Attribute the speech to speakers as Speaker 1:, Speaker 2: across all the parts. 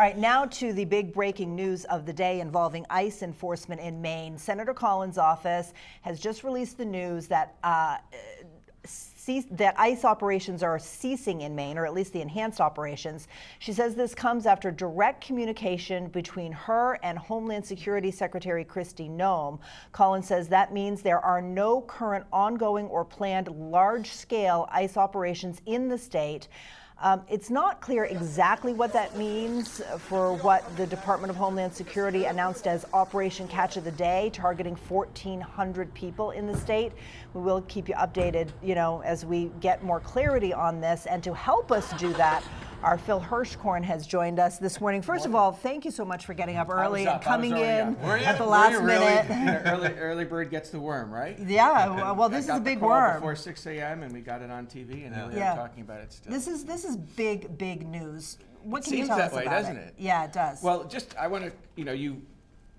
Speaker 1: All right, now to the big breaking news of the day involving ICE enforcement in Maine. Senator Collins' office has just released the news that that ICE operations are ceasing in Maine, or at least the enhanced operations. She says this comes after direct communication between her and Homeland Security Secretary Kristi Noem. Collins says that means there are no current ongoing or planned large-scale ICE operations in the state. It's not clear exactly what that means for what the Department of Homeland Security announced as Operation Catch of the Day, targeting 1,400 people in the state. We will keep you updated, as we get more clarity on this. And to help us do that, our Phil Hirschkorn has joined us this morning. First of all, thank you so much for getting up early and coming in at the last minute.
Speaker 2: Early bird gets the worm, right?
Speaker 1: Yeah, well, this is a big worm.
Speaker 2: Before 6 a.m. and we got it on TV, and we were talking about it still.
Speaker 1: This is big news. What can you
Speaker 2: seems
Speaker 1: tell
Speaker 2: that
Speaker 1: us
Speaker 2: way,
Speaker 1: about
Speaker 2: doesn't it?
Speaker 1: Yeah, it does.
Speaker 2: Well, I want to, you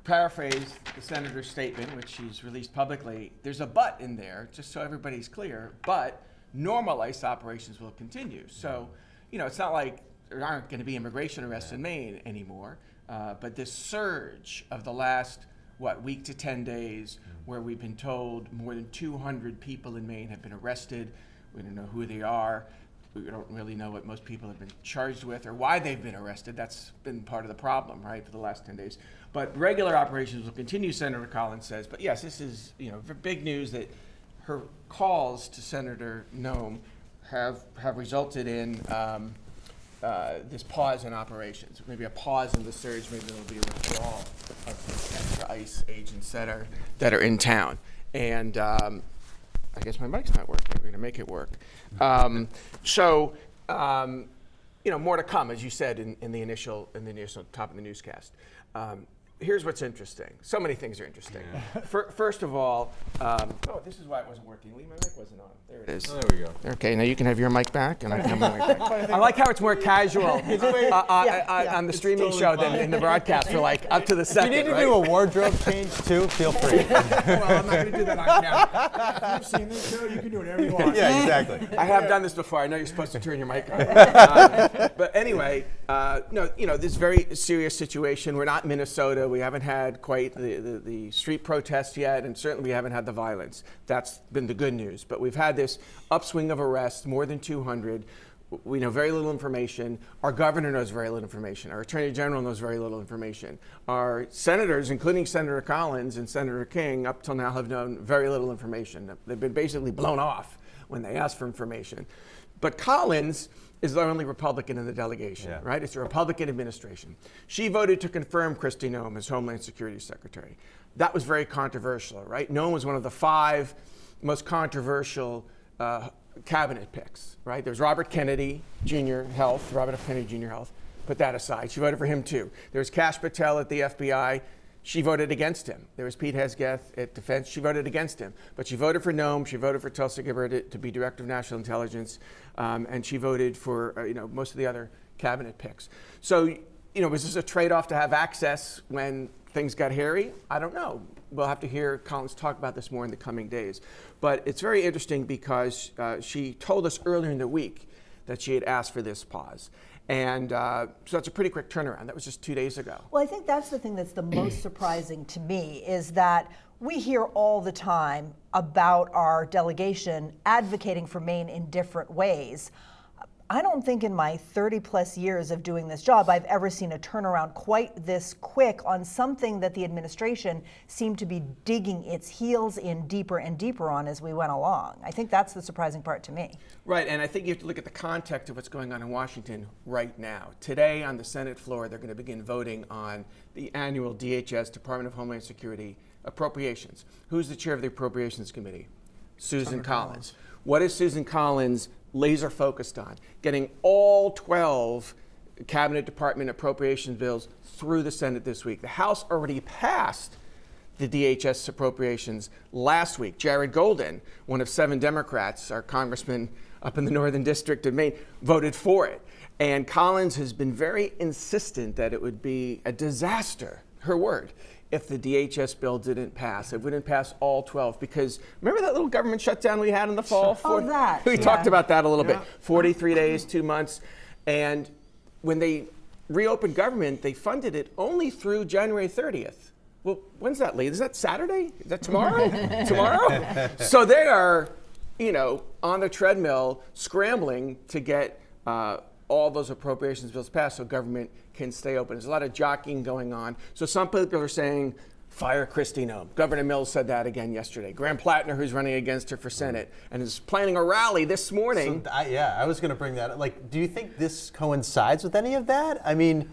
Speaker 2: paraphrase the senator's statement, which she's released publicly. There's a but in there, just so everybody's clear. But normal ICE operations will continue. So, it's not like there aren't going to be immigration arrests in Maine anymore. But this surge of the last, week to 10 days, where we've been told more than 200 people in Maine have been arrested. We don't know who they are. We don't really know what most people have been charged with or why they've been arrested. That's been part of the problem, right, for the last 10 days. But regular operations will continue, Senator Collins says. But yes, this is, big news that her calls to Senator Noem have resulted in this pause in operations. Maybe a pause in the surge. Maybe there'll be a withdrawal of these extra ICE agents that are in town. And I guess my mic's not working. We're going to make it work. More to come, as you said in the initial top of the newscast. Here's what's interesting. So many things are interesting. Yeah. First of all, this is why it wasn't working. Lee, my mic wasn't on. There it is.
Speaker 3: Oh, there we go.
Speaker 2: Okay, now you can have your mic back, and I can have my mic back. I like how it's more casual on the streaming show than in the broadcast for up to the second.
Speaker 3: If you need to do a wardrobe change too, feel free.
Speaker 2: Well, I'm not going to do that on camera.
Speaker 4: You've seen this show, you can do whatever you want.
Speaker 3: Yeah, exactly.
Speaker 2: I have done this before. I know you're supposed to turn your mic on. But anyway, this very serious situation. We're not Minnesota. We haven't had quite the street protests yet, and certainly we haven't had the violence. That's been the good news. But we've had this upswing of arrests, more than 200. We know very little information. Our governor knows very little information. Our attorney general knows very little information. Our senators, including Senator Collins and Senator King, up till now have known very little information. They've been basically blown off when they ask for information. But Collins is the only Republican in the delegation, right? It's a Republican administration. She voted to confirm Kristi Noem as Homeland Security Secretary. That was very controversial, right? Noem was one of the 5 most controversial cabinet picks, right? There's Robert Kennedy Jr. Health, Robert F. Kennedy Jr. Health. Put that aside. She voted for him too. There's Kash Patel at the FBI. She voted against him. There was Pete Hegseth at Defense. She voted against him. But she voted for Noem. She voted for Tulsi Gabbard to be Director of National Intelligence. And she voted for most of the other cabinet picks. So, was this a trade-off to have access when things got hairy? I don't know. We'll have to hear Collins talk about this more in the coming days. But it's very interesting because she told us earlier in the week that she had asked for this pause. And so that's a pretty quick turnaround. That was just 2 days ago.
Speaker 1: Well, I think that's the thing that's the most surprising to me is that we hear all the time about our delegation advocating for Maine in different ways. I don't think in my 30 plus years of doing this job I've ever seen a turnaround quite this quick on something that the administration seemed to be digging its heels in deeper and deeper on as we went along. I think that's the surprising part to me.
Speaker 2: Right, and I think you have to look at the context of what's going on in Washington right now. Today on the Senate floor, they're going to begin voting on the annual DHS, Department of Homeland Security, appropriations. Who's the chair of the Appropriations Committee? Susan Collins. What is Susan Collins laser focused on? Getting all 12 cabinet department appropriation bills through the Senate this week. The House already passed the DHS appropriations last week. Jared Golden, one of 7 Democrats, our congressman up in the Northern District of Maine, voted for it. And Collins has been very insistent that it would be a disaster, her word, if the DHS bill didn't pass. It wouldn't pass all 12 because remember that little government shutdown we had in the fall?
Speaker 1: That.
Speaker 2: We talked about that a little bit. 43 days, 2 months. And when they reopened government, they funded it only through January 30th. Well, when's that, Lee? Is that Saturday? Is that tomorrow? Tomorrow? So they are, on the treadmill scrambling to get all those appropriations bills passed so government can stay open. There's a lot of jockeying going on. So some people are saying, fire Kristi Noem. Governor Mills said that again yesterday. Graham Plattner, who's running against her for Senate, and is planning a rally this morning.
Speaker 3: So, I was going to bring that up. Like, do you think this coincides with any of that? I mean,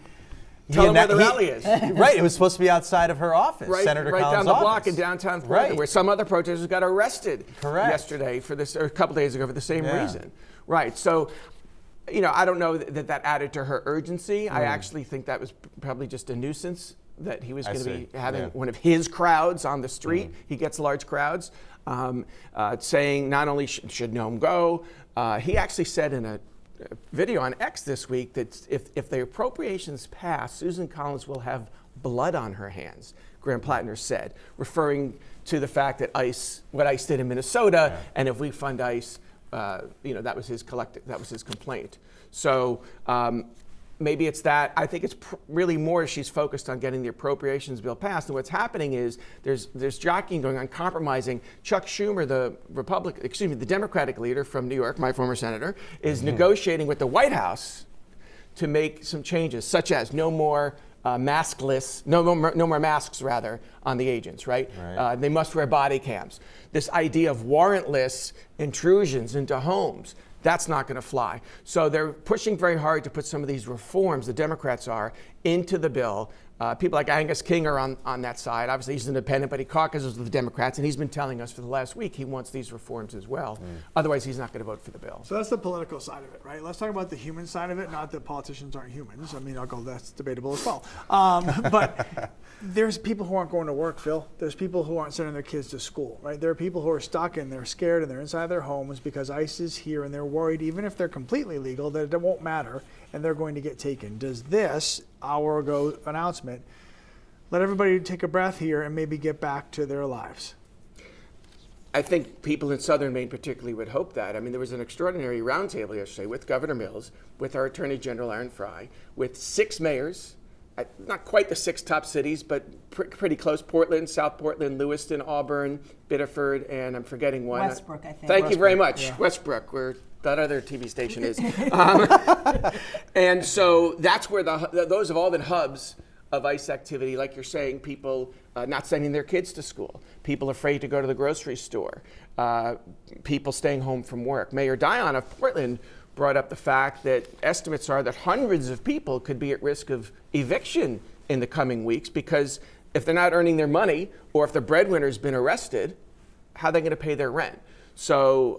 Speaker 2: tell them where the rally is.
Speaker 3: Right, it was supposed to be outside of her office, Senator
Speaker 2: right
Speaker 3: Collins'
Speaker 2: down the
Speaker 3: office.
Speaker 2: block in downtown Portland,
Speaker 3: Right.
Speaker 2: where some other protesters got arrested
Speaker 3: Correct.
Speaker 2: yesterday for this, or a couple days ago for the same
Speaker 3: Yeah.
Speaker 2: reason. Right. So, I don't know that added to her urgency. I actually think that was probably just a nuisance that he was going to be having one of his crowds on the street. He gets large crowds, saying not only should Noem go, he actually said in a video on X this week that if the appropriations pass, Susan Collins will have blood on her hands, Graham Plattner said, referring to the fact that what ICE did in Minnesota, and if we fund ICE, that was his complaint. So maybe it's that. I think it's really more she's focused on getting the appropriations bill passed. And what's happening is there's jockeying going on, compromising. Chuck Schumer, the Democratic leader from New York, my former senator, is negotiating with the White House to make some changes, such as no more maskless, no more masks rather on the agents, right? They must wear body cams. This idea of warrantless intrusions into homes, that's not going to fly. So they're pushing very hard to put some of these reforms, the Democrats are, into the bill. People like Angus King are on that side. Obviously, he's independent, but he caucuses with the Democrats, and he's been telling us for the last week he wants these reforms as well. Otherwise, he's not going to vote for the bill.
Speaker 4: So that's the political side of it, right? Let's talk about the human side of it. Not that politicians aren't humans. I mean, that's debatable as well. But there's people who aren't going to work, Phil. There's people who aren't sending their kids to school, right? There are people who are stuck and they're scared and they're inside their homes because ICE is here and they're worried, even if they're completely legal, that it won't matter and they're going to get taken. Does this hour ago announcement let everybody take a breath here and maybe get back to their lives?
Speaker 2: I think people in southern Maine particularly would hope that. I mean, there was an extraordinary roundtable yesterday with Governor Mills, with our Attorney General Aaron Fry, with 6 mayors, not quite the 6 top cities, but pretty close: Portland, South Portland, Lewiston, Auburn, Biddeford, and I'm forgetting one.
Speaker 1: Westbrook, I think.
Speaker 2: Thank you very much.
Speaker 4: Yeah.
Speaker 2: Westbrook, where that other TV station is. And so that's where those have all been hubs of ICE activity, like you're saying, people not sending their kids to school, people afraid to go to the grocery store, people staying home from work. Mayor Dion of Portland brought up the fact that estimates are that hundreds of people could be at risk of eviction in the coming weeks because if they're not earning their money or if the breadwinner's been arrested, how are they going to pay their rent? So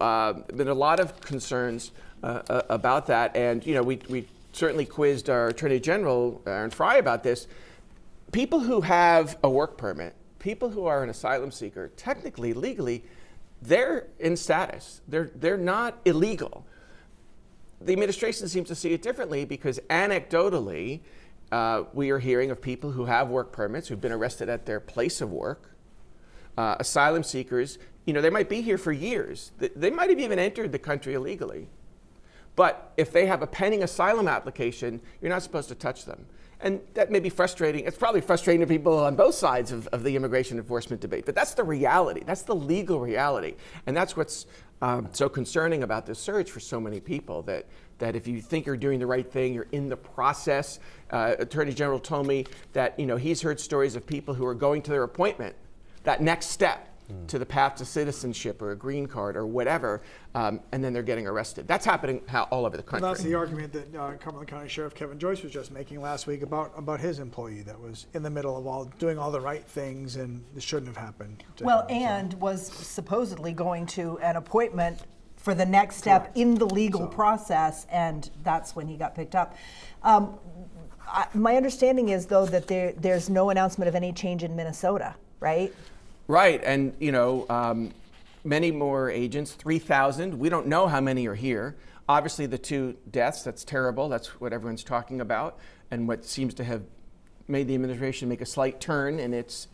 Speaker 2: there's been a lot of concerns about that. And, we certainly quizzed our Attorney General, Aaron Fry, about this. People who have a work permit, people who are an asylum seeker, technically, legally, they're in status. They're not illegal. The administration seems to see it differently because anecdotally, we are hearing of people who have work permits who've been arrested at their place of work. Asylum seekers, they might be here for years. They might have even entered the country illegally. But if they have a pending asylum application, you're not supposed to touch them. And that may be frustrating. It's probably frustrating to people on both sides of the immigration enforcement debate. But that's the reality. That's the legal reality. And that's what's so concerning about this surge for so many people, that if you think you're doing the right thing, you're in the process. Attorney General told me that he's heard stories of people who are going to their appointment, that next step to the path to citizenship or a green card or whatever, and then they're getting arrested. That's happening all over the country.
Speaker 4: And that's the argument that Cumberland County Sheriff Kevin Joyce was just making last week about his employee that was in the middle of doing all the right things, and this shouldn't have happened to
Speaker 1: Well,
Speaker 4: him,
Speaker 1: and was supposedly going to an appointment for the next step in the legal process, and that's when he got picked up. My understanding is, though, that there's no announcement of any change in Minnesota, right?
Speaker 2: Right, and many more agents, 3,000. We don't know how many are here. Obviously, the 2 deaths, that's terrible. That's what everyone's talking about, and what seems to have made the administration make a slight turn in its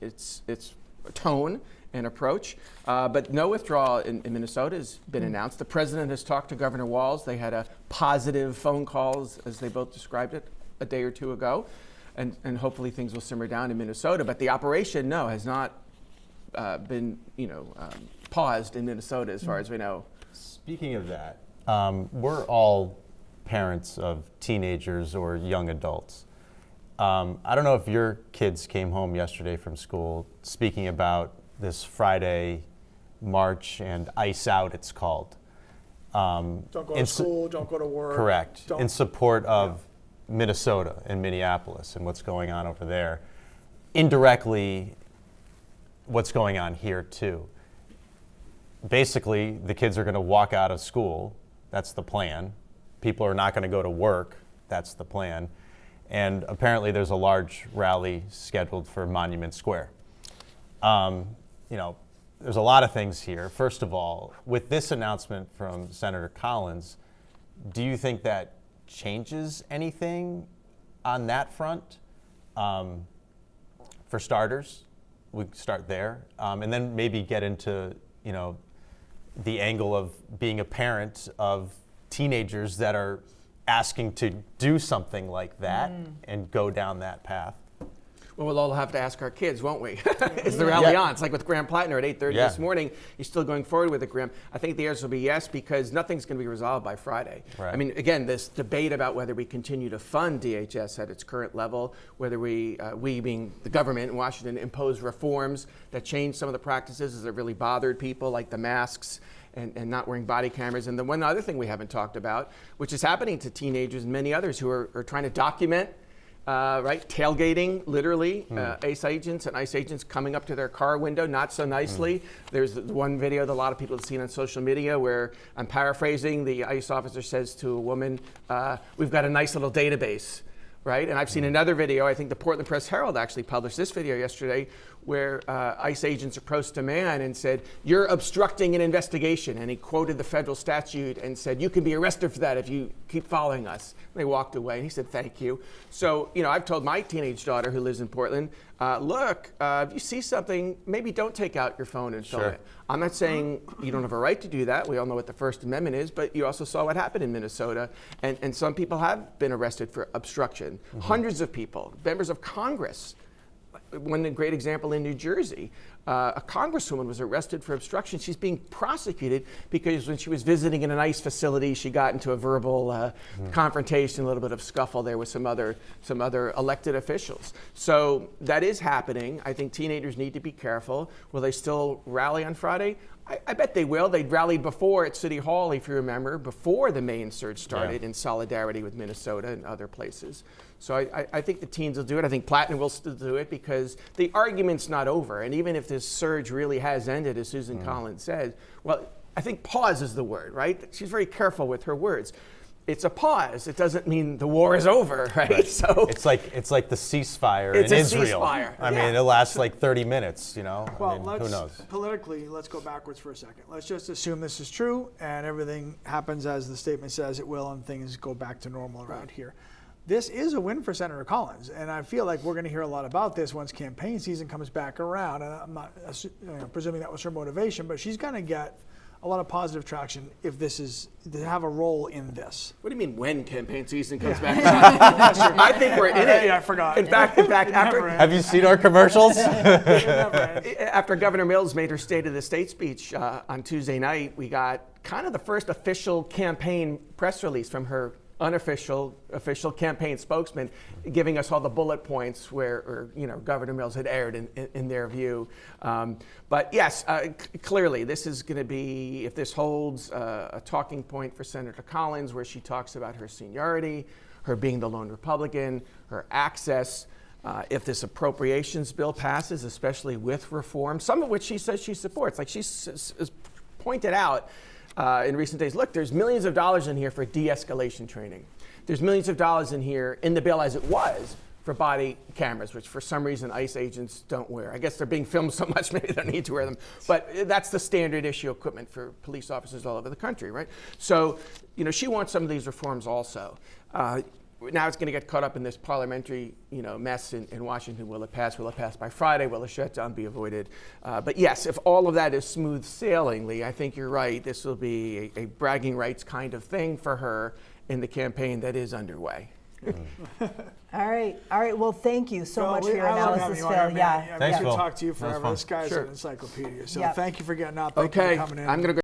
Speaker 2: tone and approach. But no withdrawal in Minnesota has been announced. The president has talked to Governor Walz. They had a positive phone calls, as they both described it, a day or two ago, and hopefully things will simmer down in Minnesota. But the operation, no, has not been paused in Minnesota as far as we know.
Speaker 3: Speaking of that, we're all parents of teenagers or young adults. I don't know if your kids came home yesterday from school speaking about this Friday march and Ice Out, it's called.
Speaker 4: Don't go to school, don't go to work.
Speaker 3: Correct.
Speaker 4: Don't.
Speaker 3: In support of Minnesota and Minneapolis and what's going on over there. Indirectly, what's going on here too. Basically, the kids are going to walk out of school. That's the plan. People are not going to go to work. That's the plan. And apparently there's a large rally scheduled for Monument Square. There's a lot of things here. First of all, with this announcement from Senator Collins, do you think that changes anything on that front? For starters, we start there, and then maybe get into the angle of being a parent of teenagers that are asking to do something like that and go down that path.
Speaker 2: Well, we'll all have to ask our kids, won't we? Is the rally on? It's like with Graham Plattner at 8:30 this morning. He's still going forward with it, Graham. I think the answer will be yes, because nothing's going to be resolved by Friday.
Speaker 3: Right.
Speaker 2: I mean, again, this debate about whether we continue to fund DHS at its current level, whether we being the government in Washington, impose reforms that change some of the practices that really bothered people, like the masks and not wearing body cameras. And the one other thing we haven't talked about, which is happening to teenagers and many others who are trying to document tailgating, literally, ICE agents coming up to their car window, not so nicely. There's the one video that a lot of people have seen on social media where, I'm paraphrasing, the ICE officer says to a woman, we've got a nice little database, right? And I've seen another video, I think the Portland Press-Herald actually published this video yesterday, where ICE agents approached a man and said, you're obstructing an investigation. And he quoted the federal statute and said, you can be arrested for that if you keep following us. And they walked away and he said, thank you. So, I've told my teenage daughter who lives in Portland, look, if you see something, maybe don't take out your phone and film it. I'm not saying you don't have a right to do that. We all know what the First Amendment is, but you also saw what happened in Minnesota. And some people have been arrested for obstruction. Hundreds of people, members of Congress. One great example in New Jersey, a congresswoman was arrested for obstruction. She's being prosecuted because when she was visiting in an ICE facility, she got into a verbal confrontation, a little bit of scuffle there with some other elected officials. So that is happening. I think teenagers need to be careful. Will they still rally on Friday? I bet they will. They'd rallied before at City Hall, if you remember, before the Maine surge started in solidarity with Minnesota and other places. So I think the teens will do it. I think Plattner will still do it because the argument's not over. And even if this surge really has ended, as Susan Collins said, well, I think pause is the word, right? She's very careful with her words. It's a pause. It doesn't mean the war is over, right? So
Speaker 3: it's like the ceasefire
Speaker 2: it's
Speaker 3: in
Speaker 2: a
Speaker 3: Israel.
Speaker 2: Ceasefire.
Speaker 3: I mean, it lasts like 30 minutes,
Speaker 4: Well,
Speaker 3: who knows?
Speaker 4: Politically, let's go backwards for a second. Let's just assume this is true and everything happens as the statement says it will and things go back to normal around here. This is a win for Senator Collins, and I feel like we're going to hear a lot about this once campaign season comes back around. And I'm not presuming that was her motivation, but she's going to get a lot of positive traction if this is to have a role in this.
Speaker 2: what do you mean when campaign season comes back around? I think we're in it.
Speaker 4: Yeah, I forgot.
Speaker 2: In fact, after
Speaker 3: Have you seen our commercials?
Speaker 2: After Governor Mills made her State of the State speech on Tuesday night, we got kind of the first official campaign press release from her official campaign spokesman, giving us all the bullet points where Governor Mills had erred in their view. But yes, clearly this is going to be, if this holds, a talking point for Senator Collins, where she talks about her seniority, her being the lone Republican, her access. If this appropriations bill passes, especially with reform, some of which she says she supports, like she's pointed out in recent days, look, there's millions of dollars in here for de-escalation training. There's millions of dollars in here in the bill as it was for body cameras, which for some reason ICE agents don't wear. I guess they're being filmed so much, maybe they don't need to wear them. But that's the standard issue equipment for police officers all over the country, right? So, she wants some of these reforms also. Now it's going to get caught up in this parliamentary, mess in Washington. Will it pass? Will it pass by Friday? Will a shutdown be avoided? But yes, if all of that is smooth sailing, Lee, I think you're right. This will be a bragging rights kind of thing for her in the campaign that is underway.
Speaker 1: All right. Well, thank you so much for your
Speaker 4: I love
Speaker 1: analysis,
Speaker 4: having you on here,
Speaker 1: Phil.
Speaker 4: man.
Speaker 1: Yeah.
Speaker 4: I
Speaker 3: Thanks,
Speaker 4: could
Speaker 3: Phil.
Speaker 4: talk to you
Speaker 3: That was
Speaker 4: forever.
Speaker 3: fun.
Speaker 4: This guy's
Speaker 2: Sure.
Speaker 4: an encyclopedia. So
Speaker 1: Yep.
Speaker 4: thank you for getting up. Thank you
Speaker 2: Okay,
Speaker 4: for coming in.
Speaker 2: I'm going to go